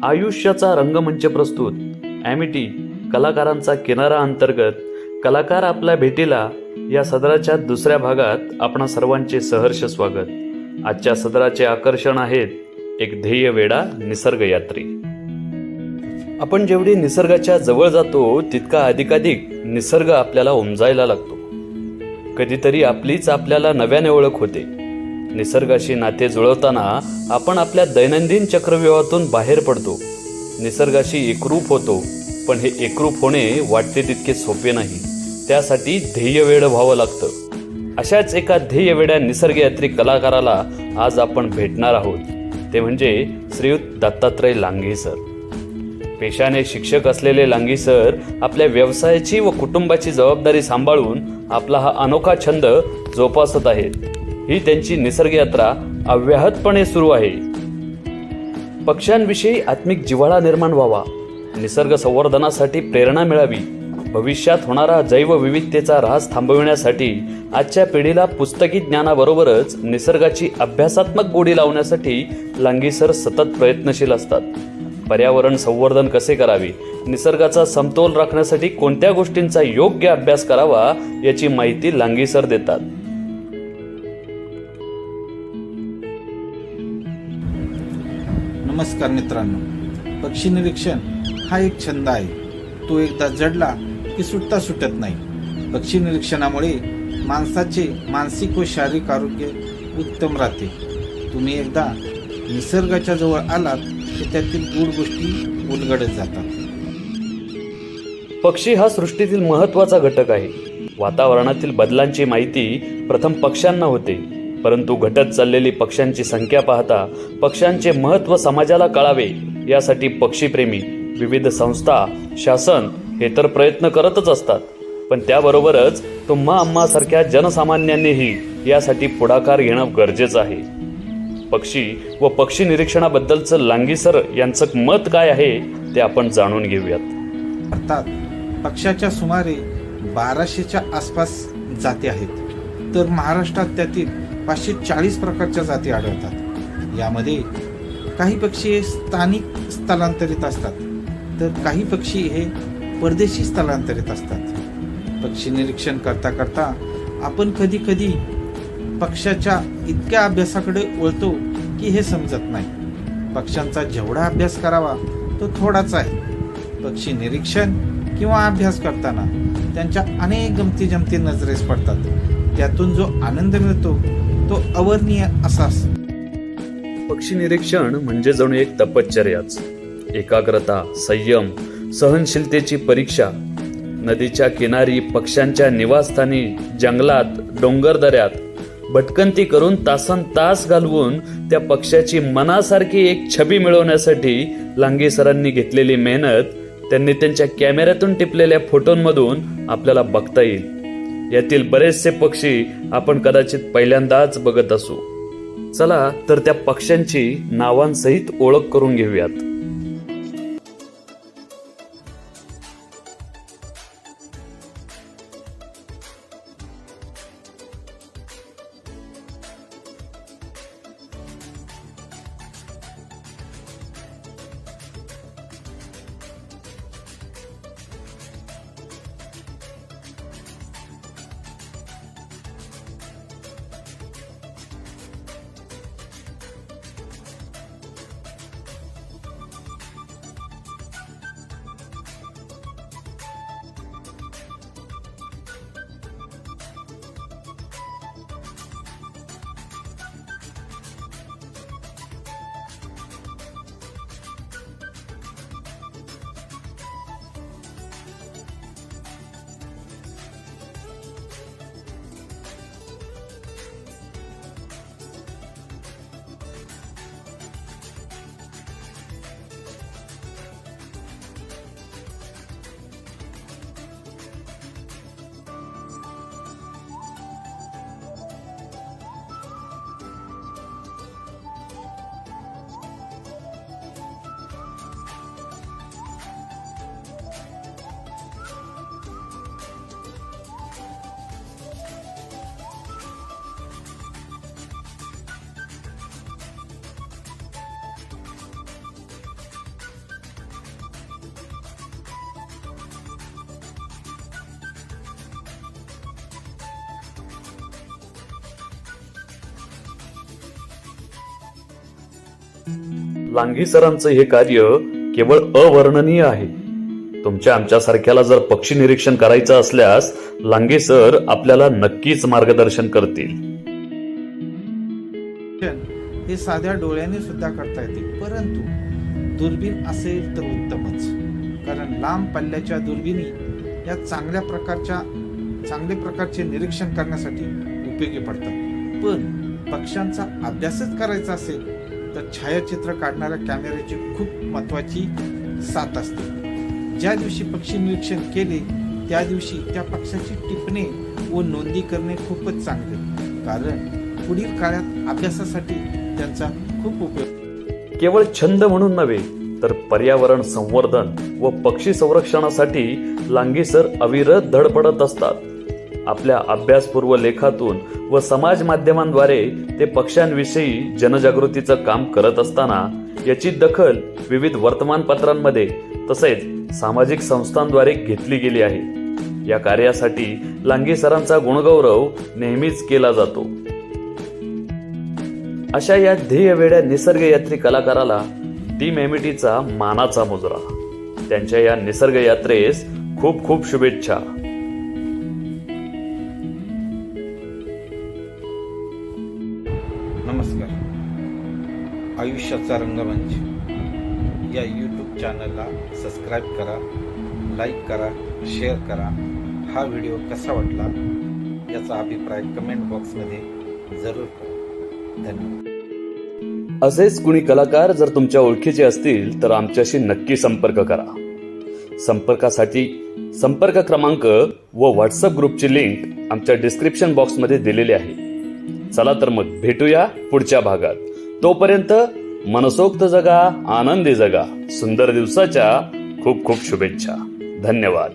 आयुष्याचा रंगमंच प्रस्तुत ॲमिटी कलाकारांचा किनारा अंतर्गत कलाकार आपल्या भेटीला या सदराच्या दुसऱ्या भागात आपणा सर्वांचे सहर्ष स्वागत. आजच्या सदराचे आकर्षण आहेत एक ध्येयवेडा निसर्गयात्री. आपण जेवढी निसर्गाच्या जवळ जातो तितका अधिकाधिक निसर्ग आपल्याला उमजायला लागतो. कधीतरी आपलीच आपल्याला नव्याने ओळख होते. निसर्गाशी नाते जुळवताना आपण आपल्या दैनंदिन चक्रव्यूहातून बाहेर पडतो, निसर्गाशी एकरूप होतो. पण हे एकरूप होणे वाटते तितके सोपे नाही. त्यासाठी ध्येयवेड व्हावं लागतं. अशाच एका ध्येयवेड्या निसर्गयात्री कलाकाराला आज आपण भेटणार आहोत. ते म्हणजे श्रीयुत दत्तात्रय लांघे सर. पेशाने शिक्षक असलेले लांघे सर आपल्या व्यवसायाची व कुटुंबाची जबाबदारी सांभाळून आपला हा अनोखा छंद जोपासत आहेत. ही त्यांची निसर्गयात्रा अव्याहतपणे सुरू आहे. पक्ष्यांविषयी आत्मिक जिव्हाळा निर्माण व्हावा, निसर्ग संवर्धनासाठी प्रेरणा मिळावी, भविष्यात होणारा जैवविविधतेचा ऱ्हास थांबविण्यासाठी आजच्या पिढीला पुस्तकी ज्ञानाबरोबरच निसर्गाची अभ्यासात्मक गोडी लावण्यासाठी लांघे सर सतत प्रयत्नशील असतात. पर्यावरण संवर्धन कसे करावे, निसर्गाचा समतोल राखण्यासाठी कोणत्या गोष्टींचा योग्य अभ्यास करावा याची माहिती लांघे सर देतात. नमस्कार मित्रांनो, पक्षी निरीक्षण हा एक छंद आहे. तो एकदा जडला की सुटत नाही. पक्षी निरीक्षणामुळे माणसाचे मानसिक व शारीरिक आरोग्य उत्तम राहते. तुम्ही एकदा निसर्गाच्या जवळ आलात की त्यातील गूढ गोष्टी उलगडत जातात. पक्षी हा सृष्टीतील महत्त्वाचा घटक आहे. वातावरणातील बदलांची माहिती प्रथम पक्ष्यांना होते, परंतु घटत चाललेली पक्ष्यांची संख्या पाहता पक्ष्यांचे महत्त्व समाजाला कळावे यासाठी पक्षीप्रेमी, विविध संस्था, शासन हे तर प्रयत्न करतच असतात. पण त्याबरोबरच तुम्हा आम्हासारख्या जनसामान्यांनीही यासाठी पुढाकार घेणं गरजेचं आहे. पक्षी व पक्षी निरीक्षणाबद्दलचं लांघे सर यांचं मत काय आहे ते आपण जाणून घेऊयात. भारतात पक्ष्याच्या सुमारे 1200च्या आसपास जाती आहेत, तर महाराष्ट्रात त्यातील 540 प्रकारच्या जाती आढळतात. यामध्ये काही पक्षी हे स्थानिक स्थलांतरित असतात, तर काही पक्षी हे परदेशी स्थलांतरित असतात. पक्षी निरीक्षण करता करता आपण कधी कधी पक्ष्याच्या इतक्या अभ्यासाकडे वळतो की हे समजत नाही. पक्ष्यांचा जेवढा अभ्यास करावा तो थोडाच आहे. पक्षी निरीक्षण किंवा अभ्यास करताना त्यांच्या अनेक गमती जमती नजरेस पडतात. त्यातून जो आनंद मिळतो तो अवर्णनीय असाच. पक्षी निरीक्षण म्हणजे जणू एक तपश्चर्याच. एकाग्रता, संयम, सहनशीलतेची परीक्षा. नदीच्या किनारी, पक्ष्यांच्या निवासस्थानी, जंगलात, डोंगरदऱ्यात भटकंती करून तासन तास घालवून त्या पक्ष्याची मनासारखी एक छबी मिळवण्यासाठी लांघे सरांनी घेतलेली मेहनत त्यांनी त्यांच्या कॅमेऱ्यातून टिपलेल्या फोटोंमधून आपल्याला बघता येईल. यातील बरेचसे पक्षी आपण कदाचित पहिल्यांदाच बघत असू. चला तर त्या पक्ष्यांची नावांसहित ओळख करून घेऊयात. लांघी सरांचं हे कार्य केवळ अवर्णनीय आहे. तुमच्या आमच्यासारख्याला जर पक्षी निरीक्षण करायचं असल्यास लांघे सर आपल्याला नक्कीच मार्गदर्शन करतील. हे साध्या डोळ्याने सुद्धा करता येते, परंतु दुर्बीण असेल तर उत्तमच, कारण लांब पल्ल्याच्या दुर्बिणी या चांगल्या प्रकारचे निरीक्षण करण्यासाठी उपयोगी पडतात. पण पक्ष्यांचा अभ्यासच करायचा असेल तर छायाचित्र काढणाऱ्या कॅमेऱ्याची खूप महत्वाची साथ असते. ज्या दिवशी पक्षी निरीक्षण केले त्या दिवशी त्या पक्ष्याची टिपणे व नोंदी करणे खूपच चांगले, कारण पुढील काळात अभ्यासासाठी त्यांचा खूप उपयोग. केवळ छंद म्हणून नव्हे तर पर्यावरण संवर्धन व पक्षी संरक्षणासाठी लांघे सर अविरत धडपडत असतात. आपल्या अभ्यासपूर्व लेखातून व समाज माध्यमांद्वारे ते पक्ष्यांविषयी जनजागृतीचं काम करत असताना याची दखल विविध वर्तमानपत्रांमध्ये तसेच सामाजिक संस्थांद्वारे घेतली गेली आहे. या कार्यासाठी लांघे सरांचा गुणगौरव नेहमीच केला जातो. अशा या ध्येयवेड्या निसर्गयात्री कलाकाराला टीम एमिटीचा मानाचा मुजरा. त्यांच्या या निसर्ग यात्रेस खूप खूप शुभेच्छा. नमस्कार. आयुष्याचा रंगमंच या यूट्यूब चॅनलला सबस्क्राईब करा, लाईक करा, शेअर करा. हा व्हिडिओ कसा वाटला याचा अभिप्राय कमेंट बॉक्समध्ये जरूर करा. धन्यवाद. असेच कुणी कलाकार जर तुमच्या ओळखीचे असतील तर आमच्याशी नक्की संपर्क करा. संपर्कासाठी संपर्क क्रमांक व व्हॉट्सअप ग्रुपची लिंक आमच्या डिस्क्रिप्शन बॉक्समध्ये दिलेली आहे. चला तर मग भेटूया पुढच्या भागात. तोपर्यंत मनसोक्त जगा, आनंदी जगा. सुंदर दिवसाच्या खूप खूप शुभेच्छा. धन्यवाद.